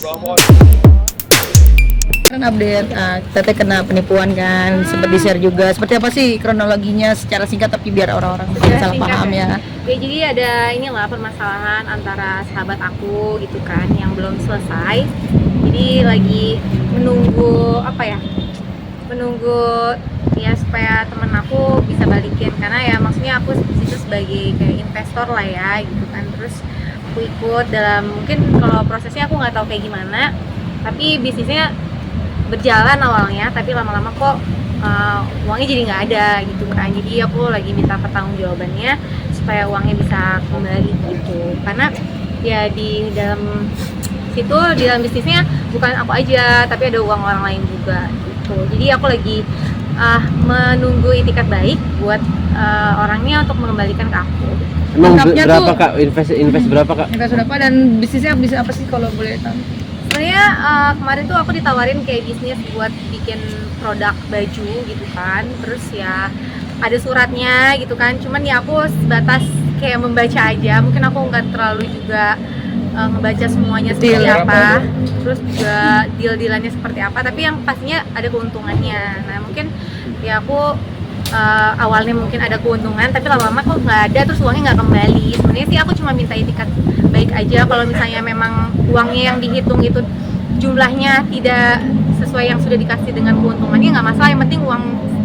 Kan update Teteh kena penipuan kan, sempat di-share juga. Seperti apa sih kronologinya secara singkat tapi biar orang-orang tidak salah paham ya. Ya jadi ada inilah permasalahan antara sahabat aku gitu kan yang belum selesai. Jadi lagi menunggu menunggu ya supaya temen aku bisa balikin, karena ya maksudnya aku di situ sebagai kayak investor lah ya gitu kan. Terus aku ikut dalam, mungkin kalau prosesnya aku nggak tahu kayak gimana, tapi bisnisnya berjalan awalnya, tapi lama-lama kok uangnya jadi nggak ada gitu kan. Jadi aku lagi minta pertanggungjawabannya supaya uangnya bisa kembali gitu, karena ya di dalam situ, di dalam bisnisnya bukan aku aja tapi ada uang orang lain juga gitu. Jadi aku lagi menunggu itikat baik buat orangnya untuk mengembalikan ke aku. Emang Lengkapnya berapa tuh- Kak? Invest berapa Kak? Invest berapa dan bisnisnya bisnis apa sih kalau boleh tahu? Sebenarnya kemarin tuh aku ditawarin kayak bisnis buat bikin produk baju gitu kan, terus ya ada suratnya gitu kan, cuman ya aku sebatas kayak membaca aja, mungkin aku nggak terlalu juga ngebaca semuanya seperti apa, terus juga deal-dealannya seperti apa, tapi yang pastinya ada keuntungannya. Nah mungkin ya aku awalnya mungkin ada keuntungan, tapi lama-lama kok nggak ada, terus uangnya nggak kembali. Sebenarnya sih aku cuma minta itikat baik aja. Kalau misalnya memang uangnya yang dihitung itu jumlahnya tidak sesuai yang sudah dikasih dengan keuntungannya, nggak masalah, yang penting uang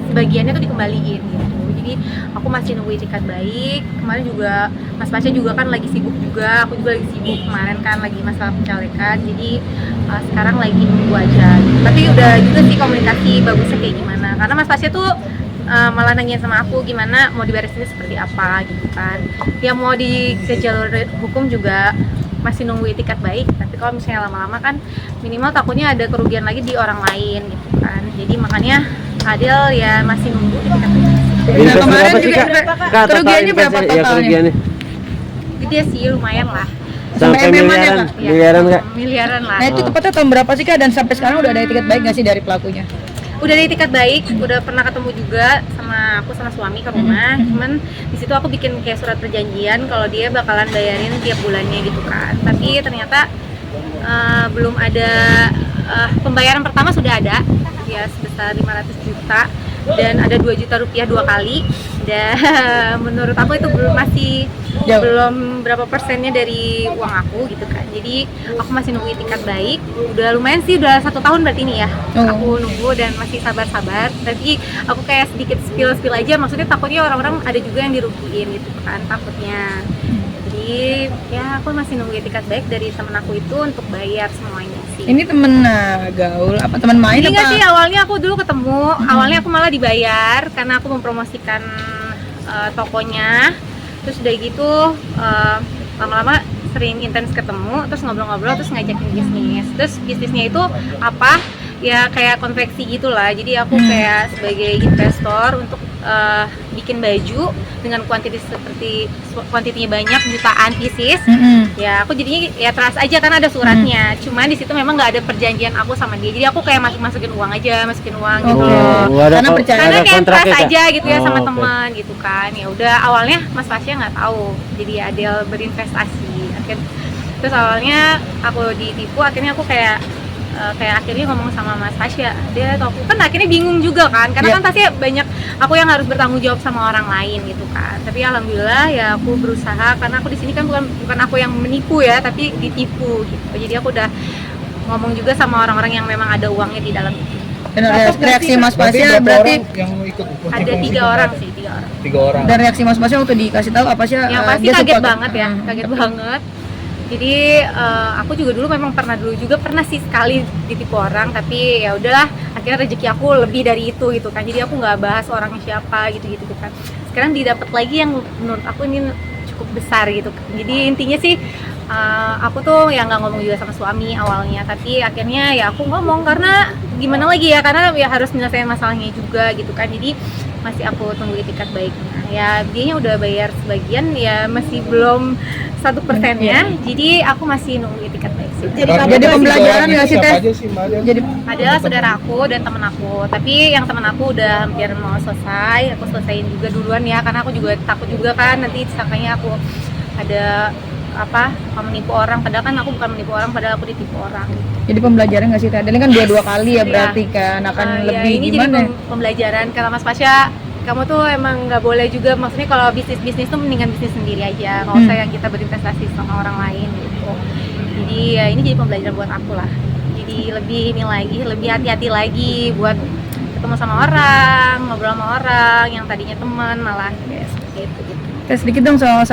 sebagiannya tuh dikembaliin gitu. Jadi aku masih nunggu itikat baik. Kemarin juga Mas Pasha juga kan lagi sibuk juga, aku juga lagi sibuk kemarin kan lagi masalah pencalekan. Jadi sekarang lagi nunggu aja gitu. Tapi udah juga sih komunikasi bagusnya kayak gimana, karena Mas Pasha tuh malah nanya sama aku gimana mau diberesinnya seperti apa gitu kan. Ya mau ke jalur hukum juga masih nunggu itikat baik, tapi kalau misalnya lama-lama kan minimal takutnya ada kerugian lagi di orang lain gitu kan. Jadi makanya Adel ya masih nunggu itikat baik. Invest kemarin berapa sih juga Kak? berapa? Kerugiannya berapa Ya totalnya? kerugiannya. Gede sih, lumayan lah. Sampai Sampai MM-an ya, miliaran, Kak? Ya, miliaran Kak. miliaran lah. Nah itu tepatnya tahun berapa sih Kak, dan sampai sekarang udah ada etiket baik nggak sih dari pelakunya? Udah ada itikat baik, udah pernah ketemu juga sama aku sama suami ke rumah. Cuman di situ aku bikin kayak surat perjanjian kalau dia bakalan bayarin tiap bulannya gitu kan. Tapi ternyata belum ada, pembayaran pertama sudah ada ya sebesar 500 juta dan ada 2 juta rupiah 2 kali, dan menurut aku itu belum berapa persennya dari uang aku gitu kan. Jadi aku masih nunggu itikat baik, udah lumayan sih, udah 1 tahun berarti ini ya. Aku nunggu dan masih sabar-sabar, tapi aku kayak sedikit spill aja, maksudnya takutnya orang-orang ada juga yang dirugiin gitu kan, takutnya. Jadi ya aku masih nunggu itikat baik dari temen aku itu untuk bayar semuanya sih. Ini temen gaul apa teman main Jadi apa? nggak sih, awalnya aku dulu ketemu, awalnya aku malah dibayar karena aku mempromosikan tokonya. Terus udah gitu lama-lama sering intens ketemu, terus ngobrol-ngobrol, terus ngajakin bisnis. Terus bisnisnya itu apa? Ya kayak konveksi gitulah. Jadi aku kayak sebagai investor untuk bikin baju dengan kuantitinya banyak, jutaan pieces. Ya aku jadinya ya trust aja karena ada suratnya. Cuman di situ memang nggak ada perjanjian aku sama dia. Jadi aku kayak masukin uang aja, masukin uang gitu. Karena percaya. Karena kayak kontraknya, trust Kak? aja gitu ya sama Oke. teman gitu kan. Ya udah awalnya Mas Pasha nggak tahu. Jadi Adel berinvestasi. Terus awalnya aku ditipu, akhirnya aku kayak akhirnya ngomong sama Mas Pasha, dia atau aku kan akhirnya bingung juga kan, karena kan pasti banyak aku yang harus bertanggung jawab sama orang lain gitu kan. Tapi alhamdulillah ya aku berusaha, karena aku di sini kan bukan aku yang menipu ya, tapi ditipu gitu. Jadi aku udah ngomong juga sama orang-orang yang memang ada uangnya di dalam itu. Dan reaksi Mas Pasha berarti yang ikut Ada 3 orang sih, 3 orang. 3 orang. dan reaksi Mas Pasha waktu dikasih tahu apa sih? Yang pasti dia kaget support? banget ya, kaget banget. Jadi aku juga dulu memang pernah sih sekali ditipu orang, tapi ya udahlah, akhirnya rezeki aku lebih dari itu gitu kan. Jadi aku nggak bahas orangnya siapa gitu kan. Sekarang didapat lagi yang menurut aku ini cukup besar gitu. Jadi intinya sih aku tuh ya nggak ngomong juga sama suami awalnya, tapi akhirnya ya aku ngomong karena gimana lagi ya, karena ya harus menyelesaikan masalahnya juga gitu kan. Jadi masih aku tunggu itikat baiknya. Ya dianya udah bayar sebagian, ya masih belum 1%-nya. Jadi aku masih nunggu itikat baik sih. Jadi pembelajaran nggak sih Teh? Jadi Adalah saudara aku dan temen aku, tapi yang temen aku udah hampir mau selesai, aku selesaiin juga duluan ya, karena aku juga takut juga kan nanti disangkanya aku ada menipu orang, padahal kan aku bukan menipu orang, padahal aku ditipu orang. Jadi pembelajaran nggak sih Teh? Dan ini kan dua kali ya berarti kan akan lebih ini gimana? jadi pembelajaran kata Mas Pasha, kamu tuh emang nggak boleh juga, maksudnya kalau bisnis tuh mendingan bisnis sendiri aja, kalau usah yang kita berinvestasi sama orang lain gitu. Jadi ya ini jadi pembelajaran buat aku lah, jadi lebih hati-hati lagi buat ketemu sama orang, ngobrol sama orang yang tadinya teman malah kayak seperti itu gitu. Teh sedikit dong sama